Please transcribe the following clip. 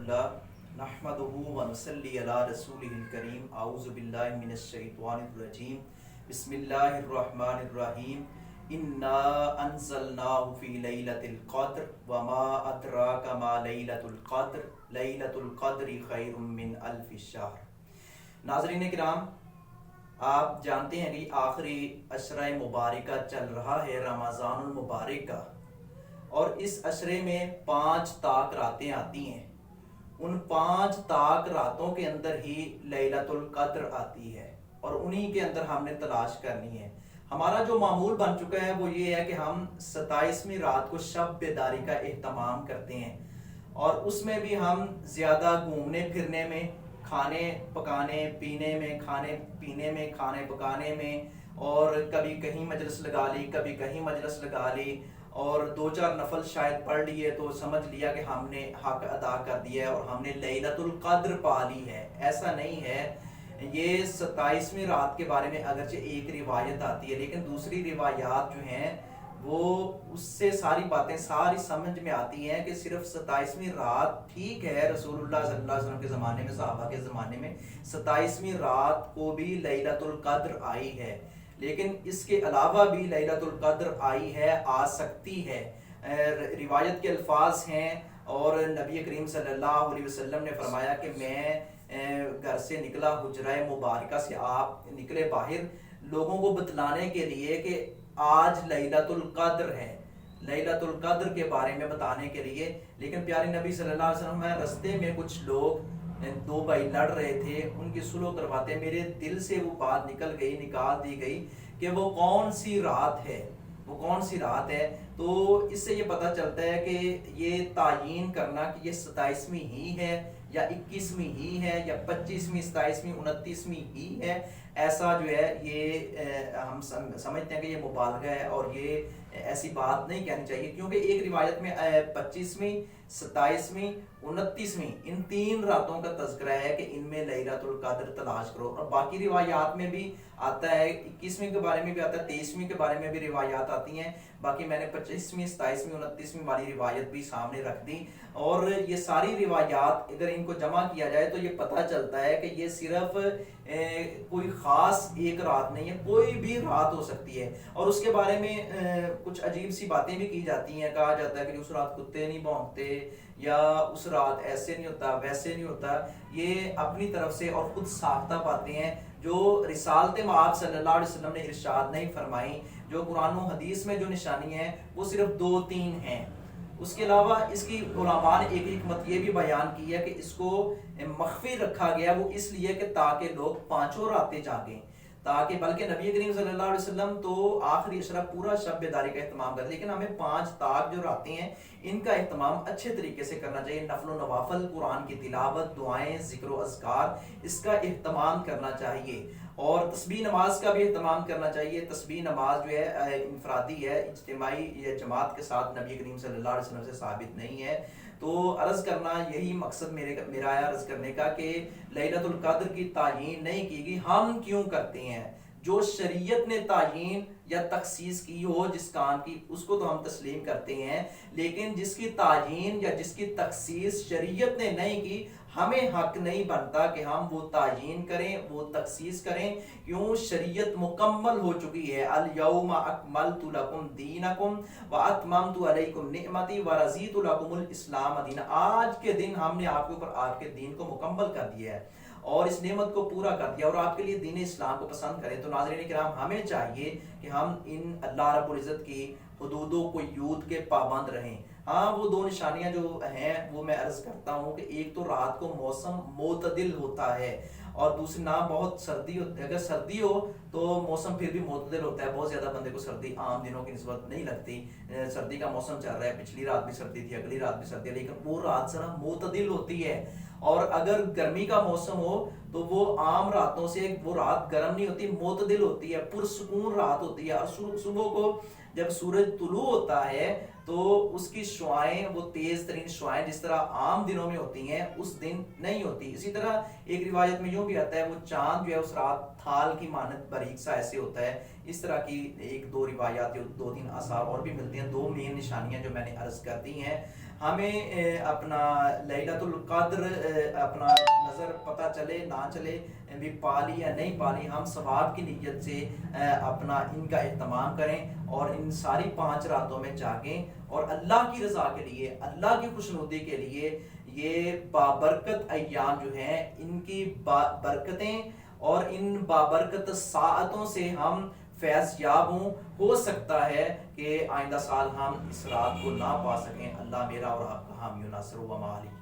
अल्हम्दुलिल्लाह नहमदुहु व नुसल्ली अला रसूलिहिल करीम औज़ु बिल्लाहि मिनश शैतानिर रजीम बिस्मिल्लाहिर रहमानिर रहीम इन्ना अंज़लनाहु फी लैलतिल क़द्र व मा अदराका मा लैलतुल क़द्रि खैरुम मिन अल्फि शहर। नाज़रीन किराम, आप जानते हैं कि आखिरी अशरा मुबारका चल रहा है रमज़ानुल मुबारक का, और इस अशरे में 5 ताक रातें आती हैं। उन 5 ताक रातों के अंदर ही लैलतुल क़द्र आती है और उन्हीं के अंदर हमने तलाश करनी है। हमारा जो मामूल बन चुका है वो ये है कि हम 27वीं रात को शब बेदारी का एहतमाम करते हैं, और उसमें भी हम ज़्यादा घूमने फिरने में, खाने पकाने पीने में, खाने पीने में, खाने पकाने में, और कभी कहीं मजलिस लगा ली, कभी कहीं मजलिस लगा ली, और 2-4 नफल शायद पढ़ लिए तो समझ लिया कि हमने हक अदा कर दिया है और हमने लैलतुल क़द्र पा ली है। ऐसा नहीं है। ये 27वीं रात के बारे में अगरचे एक रिवायत आती है, लेकिन दूसरी रिवायात जो हैं वो उससे सारी बातें सारी समझ में आती हैं कि सिर्फ 27वीं रात ठीक है। रसूलुल्लाह सल्लल्लाहु अलैहि वसल्लम के ज़माने में, सहाबा के ज़माने में 27वीं रात को भी लैलतुल क़द्र आई है, लेकिन इसके अलावा भी लैलतुल क़द्र आई है, आ सकती है। रिवायत के अल्फाज हैं, और नबी करीम सल्लल्लाहु अलैहि वसल्लम ने फरमाया कि मैं घर से निकला, हुजरा मुबारका से आप निकले बाहर लोगों को बतलाने के लिए कि आज लैलतुल क़द्र है, लैलतुल क़द्र के बारे में बताने के लिए। लेकिन प्यारे नबी सल्लल्लाहु अलैहि वसल्लम, रास्ते में कुछ लोग 2 भाई लड़ रहे थे, उनकी सुलह करवाते मेरे दिल से वो बात निकाल दी गई कि वो कौन सी रात है, वो कौन सी रात है। तो इससे ये पता चलता है कि ये तायीन करना कि ये 27वीं ही है या 21वीं ही है या 25वीं, 27वीं, 29वीं ही है, ऐसा जो है ये हम समझते हैं कि ये मुबालगा है, और ये ऐसी बात नहीं कहनी चाहिए, क्योंकि एक रिवायत में 25वीं, 27वीं, 29वीं इन 3 रातों का तज़किरा है कि इनमें लैलतुल क़द्र तलाश करो। और बाकी रिवायात में भी आता है, 21वीं के बारे में भी आता है, 23वीं के बारे में भी रिवायात आती हैं। बाकी मैंने 25वीं, 27वीं, 29वीं वाली रिवायत भी सामने रख दी, और ये सारी रिवायात अगर इनको जमा किया जाए तो ये पता चलता है कि ये सिर्फ कोई ख़ास एक रात नहीं है, कोई भी रात हो सकती है। और उसके बारे में कुछ अजीब सी बातें भी की जाती हैं। कहा जाता है कि उस रात कुत्ते नहीं भौंकते, या उस रात ऐसे नहीं होता, वैसे नहीं होता। ये अपनी तरफ से और खुद साख्ता बातें हैं जो रिसालत मआब सल्लल्लाहु अलैहि वसल्लम ने इरशाद नहीं फरमाई। जो कुरान और हदीस में जो निशानी है वो सिर्फ 2-3 हैं। उसके अलावा इसकी उलमा ने एक हिकमत ये भी बयान की है कि इसको मख्फी रखा गया, वो इसलिए कि ताकि लोग 5 रातें जागें, ताकि बल्कि नबी करीम सल्लल्लाहु अलैहि वसल्लम तो आखिरी अशरा पूरा शब बेदारी का एहतमाम कर, लेकिन हमें 5 ताक जो रातें हैं इनका एहतमाम अच्छे तरीके से करना चाहिए। नफल नवाफल, कुरान की तिलावत, दुआएं, ज़िक्र अज़कार, इसका एहतमाम करना चाहिए। और तस्बीह नमाज का भी एहतमाम करना चाहिए। तस्बीह नमाज जो है इनफरादी है, इज्तिमाई या जमात के साथ नबी करीम सल्लल्लाहु अलैहि वसल्लम से साबित नहीं है। तो अर्ज़ करना यही मकसद मेरा है अर्ज़ करने का कि लैलतुल क़द्र की तायीन नहीं की गई। हम क्यों करते हैं? जो शरीयत ने तायीन या तखसीस की हो जिस काम की, उसको तो हम तस्लीम करते हैं, लेकिन जिसकी तायीन या जिसकी तखसीस शरीयत ने नहीं की, हमें हक नहीं बनता कि हम वो तायीन करें, वो तखसीस करें। क्यों? शरीयत मुकम्मल हो चुकी है। अल यौमा अकमलतु लकुम दीनकुम व अतममतु अलैकुम निअमती व रज़ीतु लकुमुल इस्लाम दीना। आज के दिन हमने आपके ऊपर आपके दीन को मुकम्मल कर दिया है और इस नेमत को पूरा कर दिया, और आपके लिए दीन इस्लाम को पसंद करें। तो नाज़रीन किराम, हमें चाहिए कि हम इन अल्लाह रब्बुल इज़्ज़त की हुदूदों को यूद के पाबंद रहें। हाँ, वो 2 निशानियां जो हैं वो मैं अर्ज करता हूँ कि एक तो रात को मौसम मोतदिल होता है, और दूसरी ना बहुत सर्दी होती है। अगर सर्दी हो तो मौसम फिर भी मोतदिल होता है। बहुत ज़्यादा बंदे को सर्दी आम दिनों की निस्बत नहीं लगती। सर्दी का मौसम चल रहा है, पिछली रात भी सर्दी थी, अगली रात भी सर्दी है, लेकिन वो रात ज़रा मोतदिल होती है। और अगर गर्मी का मौसम हो तो वो आम रातों से वो रात गर्म नहीं होती, मोतदिल होती है, पुरसुकून रात होती है। और सुबह को जब सूरज तुलू होता है तो उसकी शुआएं, वो तेज तरीन शुआएं जिस तरह आम दिनों में होती हैं उस दिन नहीं होती। इसी तरह एक रिवायत में यूं भी आता है वो चांद जो है उस रात थाल की मानत बारीक सा ऐसे होता है। इस तरह की 1-2 रिवायात, 2-3 आसार और भी मिलती हैं। 2 मेन निशानियां जो मैंने अर्ज कर दी हैं। ہمیں اپنا لیلۃ القدر اپنا نظر پتہ چلے نہ چلے بھی پالی یا نہیں پالی، ہم ثواب کی نیت سے اپنا ان کا اہتمام کریں اور ان ساری 5 راتوں میں جاگیں، اور اللہ کی رضا کے لیے، اللہ کی خوشنودی کے لیے یہ بابرکت ایام جو ہیں ان کی برکتیں اور ان بابرکت ساعتوں سے ہم فیض یاب ہوں۔ ہو سکتا ہے کہ آئندہ سال ہم اس رات کو نہ پا سکیں۔ اللہ میرا اور آپ کا حامی و ناصر و مالک